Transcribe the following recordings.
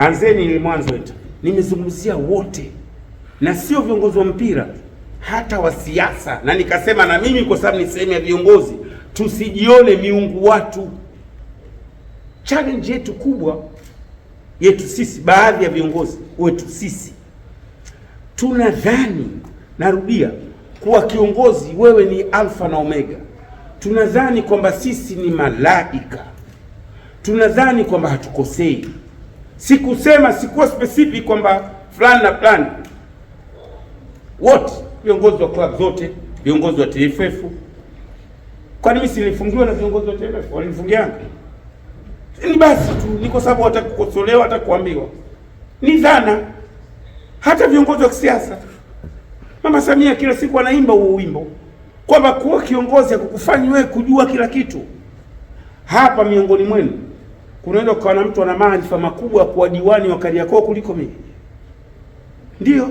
Anzeni ile mwanzo wetu. Nimezungumzia wote na sio viongozi wa mpira, hata wa siasa, na nikasema na mimi kwa sababu ni sehemu ya viongozi, tusijione miungu watu. Challenge yetu kubwa yetu sisi, baadhi ya viongozi wetu sisi, tunadhani, narudia, kuwa kiongozi wewe ni alfa na omega. Tunadhani kwamba sisi ni malaika, tunadhani kwamba hatukosei. Sikusema, sikuwa specific kwamba fulani na fulani, wote viongozi wa club zote, viongozi wa TFF. Kwani mimi silifungiwa na viongozi wa TFF? Walinifungiana? Ni basi tu, ni kwa sababu watakukosolewa, watakuambiwa. Ni dhana. Hata viongozi wa kisiasa, Mama Samia kila siku anaimba huo wimbo kwamba kuwa kiongozi hakukufanyi wewe kujua kila kitu. Hapa miongoni mwenu kunaweza kuwa na mtu ana maarifa makubwa kwa diwani wa Kariakoo kuliko mimi. Ndio.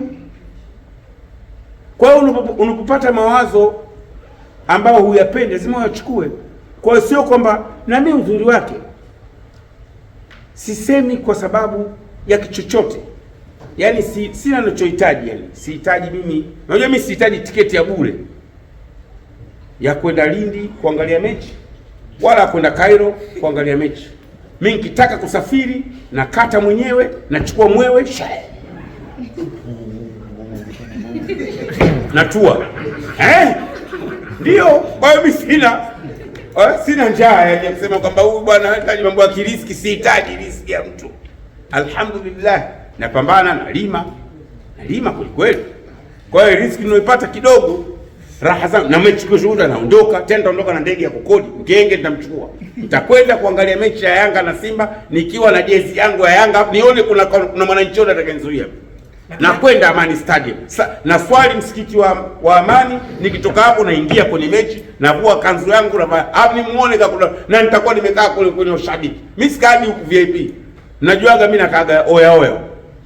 Kwa hiyo unapopata mawazo ambayo huyapende, lazima uyachukue. Kwa hiyo sio kwamba na mimi uzuri wake sisemi kwa sababu ya kichochote. Yaani sina ninachohitaji, yani sihitaji mimi. Unajua mimi sihitaji tiketi ya bure ya kwenda Lindi kuangalia mechi wala kwenda Cairo kuangalia mechi. Mimi nikitaka kusafiri na kata mwenyewe, nachukua mwewe natua. Ndio, kwa hiyo mimi sina njaa ya kusema kwamba huyu bwana anahitaji mambo ya kiriski. Sihitaji riski ya mtu. Alhamdulillah, napambana, nalima kweli kweli. Kwa hiyo riski ninayoipata kidogo, raha zangu, na mechi kushuhuda, naondoka tena, nitaondoka na ndege ya kukodi Mgenge, nitamchukua. Nitakwenda kuangalia mechi ya Yanga na Simba nikiwa na jezi yangu ya Yanga, nione kuna mwananchi yote atakayenizuia. Na kwenda Amani Stadium. Na swali msikiti wa Amani, nikitoka hapo naingia kwenye mechi, navua kanzu yangu na hapo nimuone na nitakuwa nimekaa kwenye ushabiki. Mimi sikadi huku VIP. Najuaga mimi nakaaga oya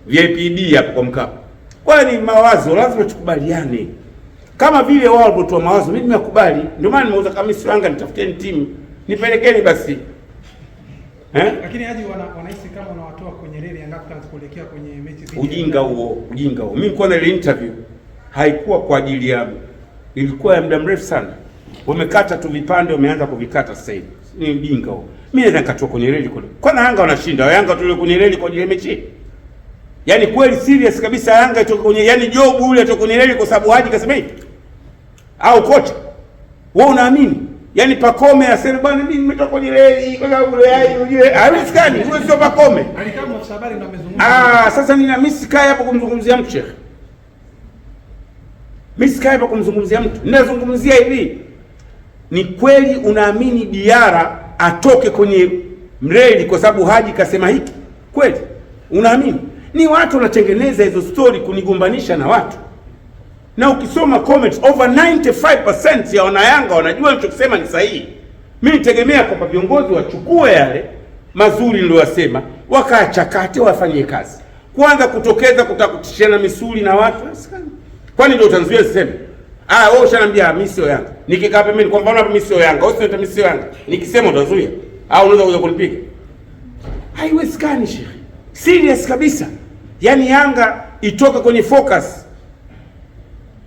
VIP D hapo kwa Mkapa. Kwa hiyo ni mawazo, lazima tukubaliane. Kama vile wao walipotoa mawazo, mimi nimekubali. Ndio maana nimeuza kamisi Yanga, nitafuteni timu, nipelekeni basi. Lakini haji wanahisi kama unawatoa kwenye reli ya Africans kuelekea kwenye mechi zingine. Ujinga huo. Mimi kwa ile interview haikuwa kwa ajili yangu. Ilikuwa ya muda mrefu sana. Wamekata tu vipande, wameanza kuvikata sasa hivi. Ni ujinga huo. Mimi naweza nikatoa kwenye reli kule. Kwa Yanga wanashinda, Yanga tu kwenye reli kwa ajili ya mechi. Yaani kweli serious kabisa Yanga itoke kwenye, yani Job yule atoke kwenye reli kwa sababu Haji kasema hivi? Au kocha? Wewe unaamini? Yaani Pakome asema bwana mimi nimetoka kwenye reli kwa sababu yeye haiwezekani. Wewe sio Pakome. Alikama afisa habari ndio amezungumza. Sasa mimi sikai hapo kumzungumzia mtu Sheikh. Mimi sikai hapo kumzungumzia mtu. Ninazungumzia hivi. Ni kweli unaamini Diara atoke kwenye reli kwa sababu Haji kasema hiki? Kweli? Unaamini? Ni watu wanatengeneza hizo story kunigombanisha na watu. Na ukisoma comments, over 95% ya wanayanga wanajua nilichosema ni sahihi. Mimi nitegemea kwamba viongozi wachukue yale mazuri niliyosema, wakaachakate, wafanyie kazi. Kwanza kutokeza kutakutishana misuli na watu, kwani ndio utanzuia siseme? Wewe ushaniambia mimi sio Yanga. Nikikaa pembeni kwamba unaona mimi sio Yanga, wewe sio mimi sio Yanga. Nikisema utazuia au unaweza kuja kunipiga? Haiwezekani Sheikh. Serious kabisa. Yaani Yanga itoka kwenye focus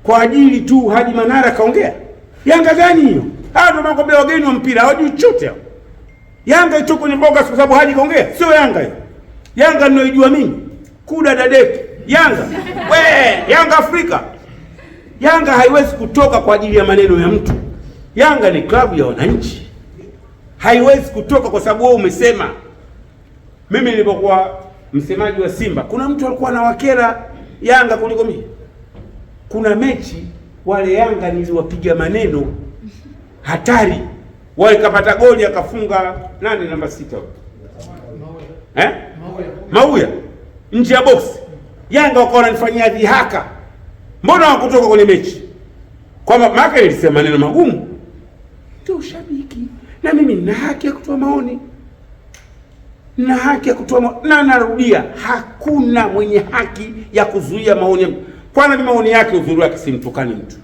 kwa ajili tu Haji Manara kaongea. Yanga gani hiyo? Ndio nakwambia wageni wa mpira hawajui chochote hao. Yanga itoka kwenye focus kwa sababu Haji kaongea. Sio Yanga hiyo. Yanga ninayoijua mimi, Kuda Dadek. Yanga. Yanga Afrika. Yanga haiwezi kutoka kwa ajili ya maneno ya mtu. Yanga ni klabu ya wananchi. Haiwezi kutoka kwa sababu wewe umesema. Mimi nilipokuwa msemaji wa Simba, kuna mtu alikuwa anawakera Yanga kuliko mimi. Kuna mechi wale Yanga niliwapiga maneno hatari. Wale kapata goli akafunga nani namba 6? Mauya. Nje ya box. Yanga wakawa wananifanyia dhihaka. Mbona hawakutoka kwenye mechi? Kwa maana nilisema maneno magumu. Ndio shabiki. Na mimi nina haki ya kutoa maoni. Na narudia, hakuna mwenye haki ya kuzuia maoni. Kwanza ni maoni yake, uzuri wake, simtukani mtu,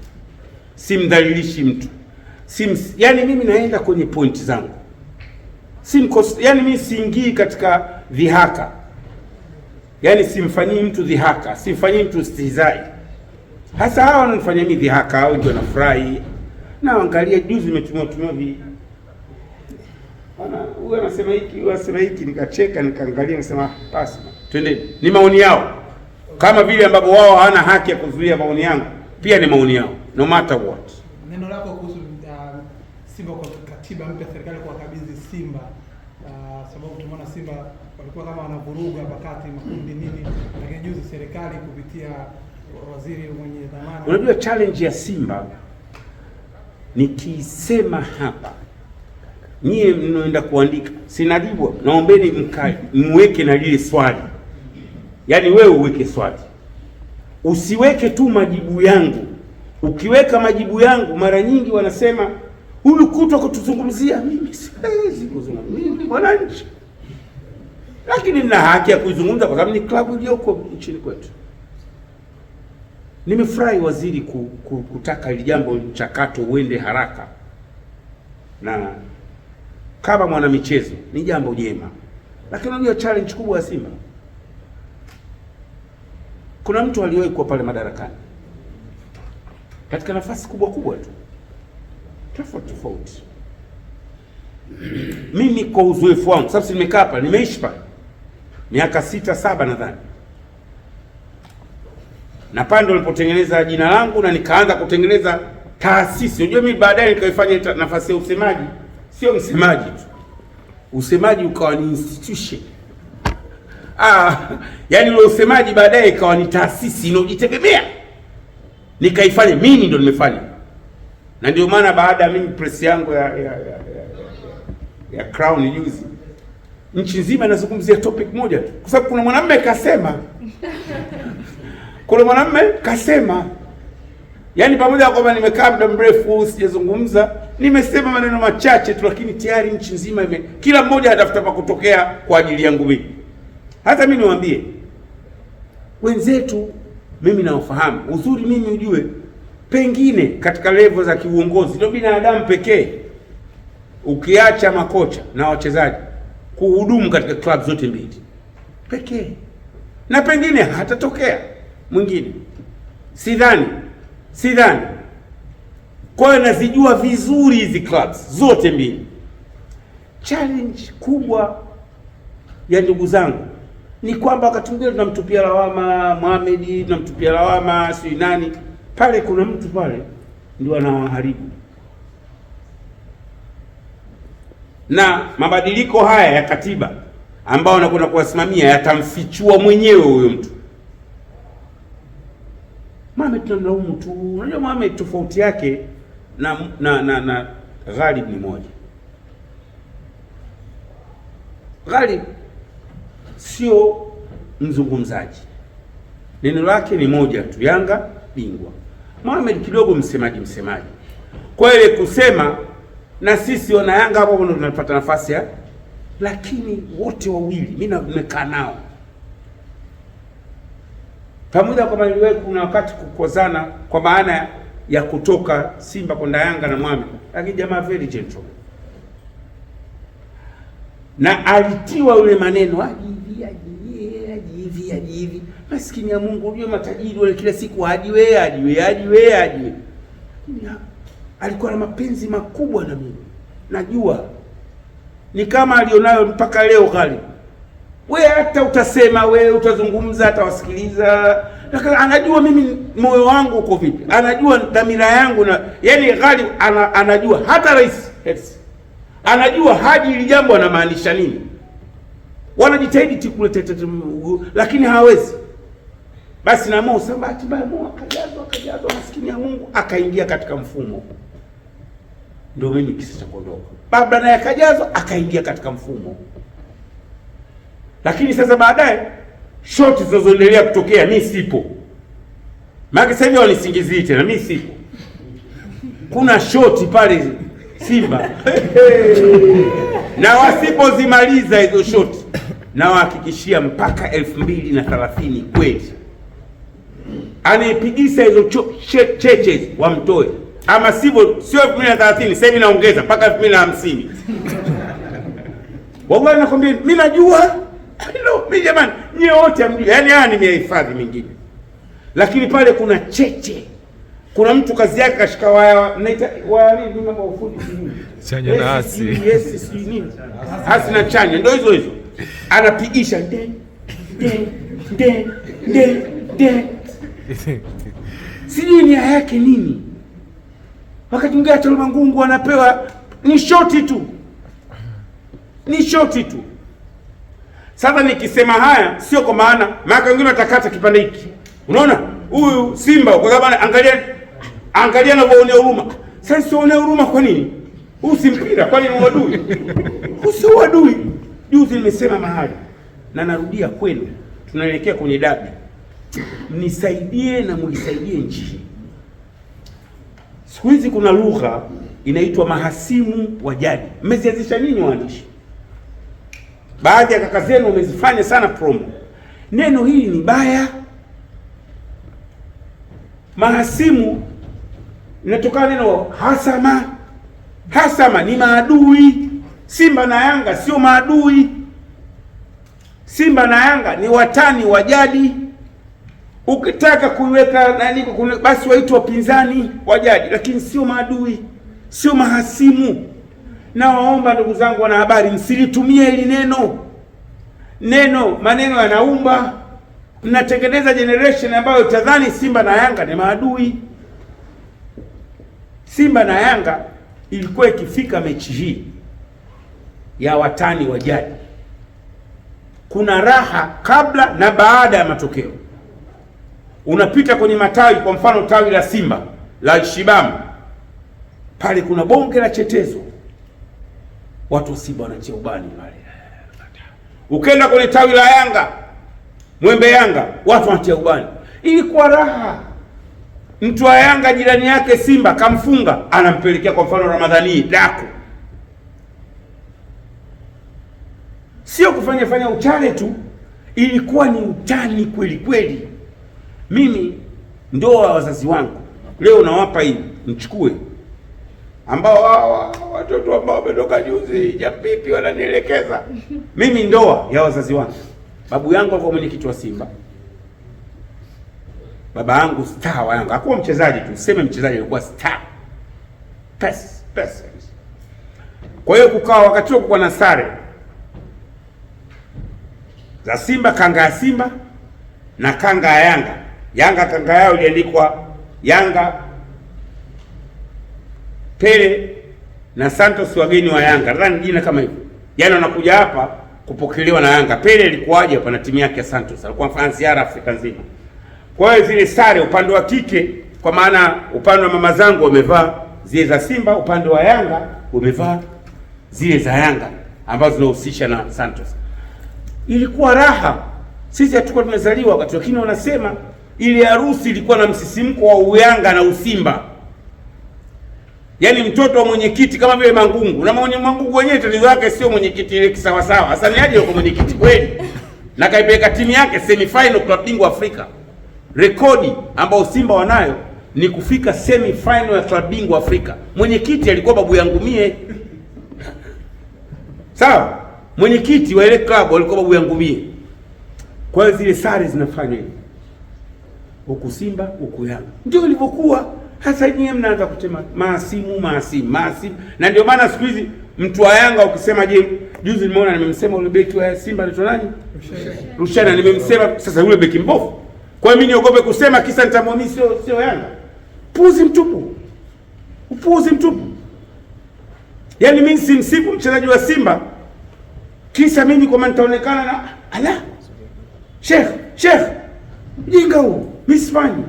simdhalilishi mtu, yani mimi naenda kwenye point zangu, yani mimi siingii katika dhihaka. Yaani simfanyii mtu dhihaka, simfanyii mtu istihzai. Hasa hawa wananifanyia mimi dhihaka, hao ndio wanafurahi. Na angalia juzi nimetumia huyu anasema hiki, huyu anasema hiki, nikacheka nikaangalia nikasema basi twende. Ni maoni yao. Kama vile ambavyo wao hawana haki ya kuzuia maoni yangu, pia ni maoni yao, no matter what. Neno lako kuhusu Simba kwa katiba mpya serikali kwa kabidhi Simba, sababu tumeona Simba walikuwa kama wanavuruga pakati makundi nini, lakini juzi serikali kupitia waziri mwenye dhamana. Unajua challenge ya Simba nikisema hapa, nyie mnaenda kuandika sinadibwa, naombeni mweke na lile swali. Yaani wewe uweke swali, usiweke tu majibu yangu. Ukiweka majibu yangu, mara nyingi wanasema huyu kuto kutuzungumzia. Mimi siwezi kuzungumza, mimi mwananchi, lakini nina haki ya kuizungumza kwa sababu ni klabu iliyoko nchini kwetu. Nimefurahi waziri kutaka ile jambo mchakato uende haraka, na kama mwana michezo ni jambo jema, lakini unajua challenge kubwa ya Simba, kuna mtu aliwahi kuwa pale madarakani katika nafasi kubwa tu tofauti. Mimi kwa uzoefu wangu, sababu nimekaa hapa, nimeishi pale miaka 6-7 nadhani, na pale ndo nilipotengeneza jina langu na nikaanza kutengeneza taasisi. Unajua mimi baadaye nikaifanya nafasi ya usemaji, sio msemaji tu, usemaji ukawa ni institution. Yaani ule usemaji baadaye ikawa ni taasisi inayojitegemea, nikaifanya mimi, ndo nimefanya. Na ndio maana baada ya mimi press yangu ya Crown juzi, nchi nzima inazungumzia topic moja tu, kwa sababu kuna mwanamume kasema kuna mwanamume kasema. Yaani pamoja na kwamba nimekaa muda mrefu sijazungumza, nimesema maneno machache tu, lakini tayari nchi nzima kila mmoja atafuta pa kutokea kwa ajili yangu mimi. Hata mimi niwaambie wenzetu, mimi nawafahamu uzuri. Mimi ujue, pengine katika level za kiuongozi ndio binadamu pekee, ukiacha makocha na wachezaji, kuhudumu katika club zote mbili pekee, na pengine hatatokea mwingine, sidhani. Kwa hiyo nazijua vizuri hizi clubs zote mbili. Challenge kubwa ya ndugu zangu ni kwamba wakati mwingine tunamtupia lawama Mohamed, tunamtupia lawama si nani pale. Kuna mtu pale ndio anawaharibu, na mabadiliko haya ya katiba ambao anakwenda kuwasimamia yatamfichua mwenyewe huyo mtu. Mohamed tunamlaumu tu. Unajua Mohamed tofauti yake na Ghalib ni moja. Ghalib sio mzungumzaji, neno lake ni moja tu, Yanga bingwa. Mohamed kidogo msemaji. Kwa ile kusema, na sisi wana Yanga hapo ndo tunapata nafasi ya, lakini wote wawili mimi nimekaa nao pamoja, kwa maana kuna wakati kukozana kwa maana ya kutoka Simba kwenda Yanga na Mohamed, lakini jamaa very gentleman, na alitiwa yule maneno aji hivi. Maskini ya Mungu, unajua matajiri wale kila siku ajiwe. Alikuwa na mapenzi makubwa na mimi, najua ni kama alionayo mpaka leo. Ghalib, wewe hata utasema, wewe utazungumza, atawasikiliza, lakini anajua mimi moyo wangu uko vipi, anajua dhamira yangu, na yani Ghalib anajua hata rais anajua Haji ili jambo anamaanisha nini. Wanajitahidi tukulete, lakini hawezi. Basi na Musa bahati mbaya akajazwa maskini ya Mungu, akaingia katika mfumo. Ndio mimi kisa cha kuondoka. Baba naye akajazwa, akaingia katika mfumo. Lakini sasa baadaye shoti zinazoendelea kutokea, mimi sipo. Maana sasa hivi wanisingizii tena, mimi sipo. Kuna shoti pale Simba na wasipozimaliza hizo shoti, na wahakikishia mpaka 2030 kweli anayepigisa hizo cheche wamtoe, ama sivyo sio 2030, sasa hivi naongeza mpaka 2050. Wallahi nakwambia, mimi najua No, mimi jamani, nyie wote hamjui. Yaani haya nimehifadhi mingine. Lakini pale kuna cheche. Kuna mtu kazi yake kashika waya, naita waya nini mambo ufundi sijui. Chanya na hasi. Yes, sijui nini. Hasi na chanya ndio hizo hizo. Anapigisha de. Sijui nia yake nini. Wakati mwingine hata Mangungu anapewa ni shoti tu. Ni shoti tu. Sasa nikisema haya sio kwa maana wengine watakata kipande hiki. Unaona? Huyu Simba kwa sababu angalia na waone huruma. Sasa sione huruma kwa nini? Huu si mpira, kwani ni uadui? Huu si uadui. Juzi nimesema mahali na narudia kwenu. Tunaelekea kwenye dabi. Mnisaidie na mnisaidie nchi hii. Siku hizi kuna lugha inaitwa mahasimu wa jadi. Mmezianzisha nini waandishi? Baadhi ya kaka zenu wamezifanya sana promo. Neno hili ni baya. Mahasimu inatokana neno hasama. Hasama ni maadui. Simba na Yanga sio maadui. Simba na Yanga ni watani wa jadi. Ukitaka kuiweka nani basi waitwa wapinzani wa jadi, lakini sio maadui, sio mahasimu. Na waomba ndugu zangu wanahabari, msilitumie hili maneno yanaumba. Mnatengeneza generation ambayo tadhani Simba na Yanga ni maadui. Simba na Yanga ilikuwa ikifika mechi hii ya watani wa jadi, kuna raha kabla na baada ya matokeo. Unapita kwenye matawi, kwa mfano tawi la Simba la Shibamu pale kuna bonge la chetezo, watu wa Simba wanachia ubani pale. Ukenda kwenye tawi la Yanga, Mwembe Yanga, watu wanachia ubani. Ilikuwa raha. Mtu wa Yanga jirani yake Simba kamfunga, anampelekea kwa mfano Ramadhani dako. Sio kufanya uchale tu, ilikuwa ni utani kweli kweli. Mimi ndoa wazazi wangu leo nawapa hii, mchukue, ambao watoto ambao wametoka juzi japipi wananielekeza. Mimi ndoa ya wazazi wangu, babu yangu alikuwa mwenyekiti wa Simba, baba yangu star wa Yanga, hakuwa mchezaji tu, sema mchezaji, alikuwa star pesa. Kwa hiyo kukawa wakati huo na sare za Simba, kanga ya Simba na kanga ya Yanga. Yanga kanga yao iliandikwa Yanga Pele na Santos wageni wa Yanga. Nadhani jina kama hivyo. Yaani wanakuja hapa kupokelewa na Yanga. Pele ilikuwaje hapa na timu yake ya Santos? Alikuwa mfanya ziara Afrika nzima. Kwa hiyo zile sare upande wa kike, kwa maana upande wa mama zangu wamevaa zile za Simba, upande wa Yanga wamevaa zile za Yanga ambazo zinahusisha na Santos. Ilikuwa raha. Sisi hatukuwa tumezaliwa wakati, lakini wanasema ile harusi ilikuwa na msisimko wa Uyanga na Usimba. Yaani mtoto wa mwenyekiti kama vile Mangungu, na Mangungu wenyewe tatizo lake sio mwenyekiti ile kisawa sawa. Sasa ni aje yuko mwenyekiti kweli? Na kaipeleka timu yake semi final klabu bingwa Afrika. Rekodi ambayo Simba wanayo ni kufika semi final ya klabu bingwa Afrika. Mwenyekiti alikuwa babu yangu mie. Sawa? Mwenyekiti wa ile klabu alikuwa babu yangu mie. Kwa hiyo zile sare zinafanywa hivi. Huku Simba, huku Yanga. Ndio ilivyokuwa. Hasa nyinyi mnaanza kutema maasimu. Na ndio maana siku hizi mtu wa Yanga ukisema juzi nimeona nimemsema yule beki wa Simba anaitwa nani? Rushana nimemsema sasa yule beki mbovu. Kwa hiyo mimi niogope kusema kisa nitamwamini sio Yanga. Upuuzi mtupu. Yaani mimi simsifu mchezaji wa Simba kisa mimi kwa maana nitaonekana na Sheikh mjinga huu, mimi sifanyi.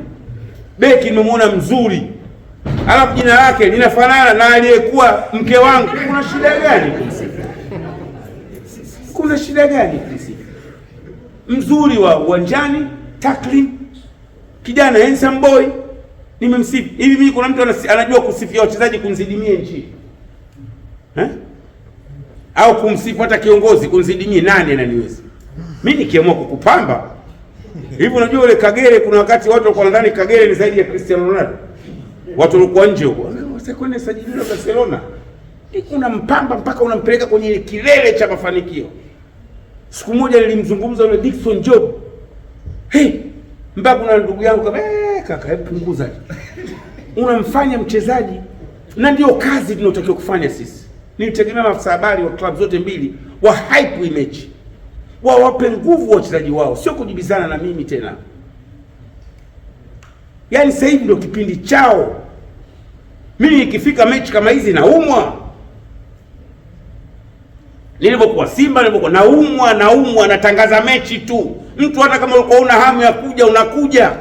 Beki nimemwona mzuri, alafu jina lake linafanana na aliyekuwa mke wangu. Kuna shida gani? Mzuri wa uwanjani, tackling, kijana handsome boy, nimemsifu. Hivi mimi kuna mtu anajua kusifia wachezaji kunzidimie nchi? Au kumsifu hata kiongozi kunzidimie? Nani ananiweza? Mimi nikiamua kukupamba hivi. Unajua ule Kagere, kuna wakati watu walikuwa wanadhani Kagere ni zaidi ya Cristiano Ronaldo. Watu walikuwa nje huko, sasa kwenda sajili na Barcelona, kuna mpamba mpaka unampeleka kwenye kilele cha mafanikio. Siku moja nilimzungumza yule Dickson Job. Mpaka kuna ndugu yangu kama kaka, hebu punguza. Unamfanya mchezaji, na ndio kazi tunayotakiwa kufanya sisi. Nilitegemea maafisa habari wa klabu zote mbili wa hype image, wawape nguvu wachezaji wao, sio kujibizana na mimi tena. Yaani sasa hivi ndio kipindi chao. Mimi ikifika mechi kama hizi naumwa. Nilipokuwa Simba nilipokuwa naumwa, natangaza mechi tu. Mtu hata kama ulikuwa una hamu ya kuja unakuja.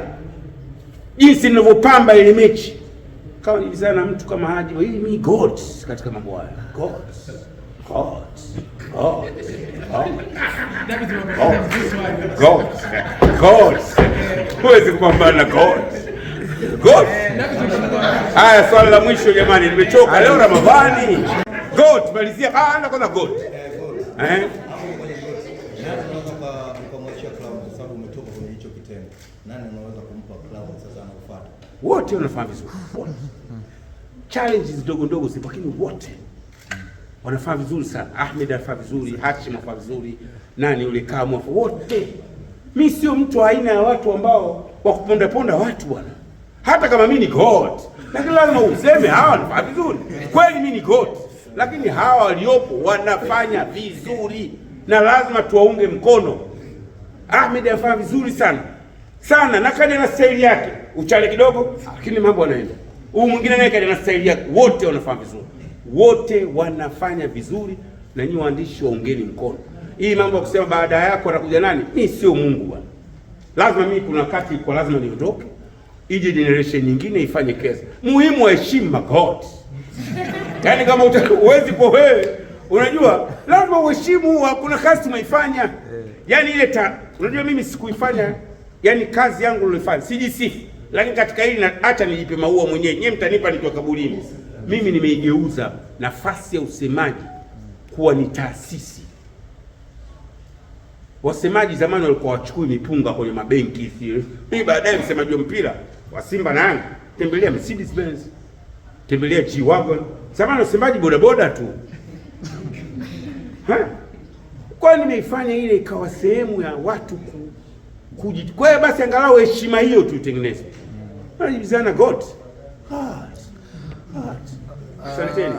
Jinsi nilivyopamba ile mechi. Kama nilizana na mtu kama Haji, hii mi God katika mambo haya. God. Huwezi kupambana na God. Haya, swali la mwisho jamani, nimechoka leo Ramadhani. God, malizia kwanza God. Wote wanafanya vizuri. Challenges ndogo ndogo zipo, lakini wote wanafanya vizuri sana. Ahmed anafanya vizuri, Hashim anafanya vizuri, nani yule Kamu, wote. Mimi sio mtu aina ya watu ambao wa kuponda ponda watu bwana. Hata kama mimi ni God, lakini lazima useme hawa wanafanya vizuri. Kweli mimi ni God, lakini hawa waliopo wanafanya vizuri na lazima tuwaunge mkono. Ahmed anafanya vizuri sana, na kaja na staili yake. Uchale kidogo, lakini mambo yanaenda. Huyu mwingine naye kaja na staili yake. Wote wanafanya vizuri. Wote wanafanya vizuri, na nyinyi waandishi waungeni mkono. Hii mambo ya kusema baada yako atakuja nani? Mimi sio Mungu bwana. Lazima mimi kuna wakati kwa lazima niondoke. Ije generation nyingine ifanye kazi. Muhimu heshima God. Yaani kama uwezi kwa wewe, unajua lazima uheshimu, kuna kazi tumeifanya. Yaani ile unajua mimi sikuifanya, yaani kazi yangu nilifanya. Sijisifu. Lakini katika hili acha nijipe maua mwenyewe. Nyie mtanipa nikiwa kaburini. Mimi nimeigeuza nafasi ya usemaji kuwa ni taasisi. Wasemaji zamani walikuwa wachukui mipunga kwenye mabenki. Mimi baadaye msemaji wa mpira wa Simba na Yanga, tembelea Mercedes Benz, tembelea G-Wagon. Zamani wasemaji bodaboda tu. Kwa nini nimeifanya ile ikawa sehemu ya watu kwa hiyo basi angalau heshima hiyo tuitengeneze. Najibizana God. Asanteni.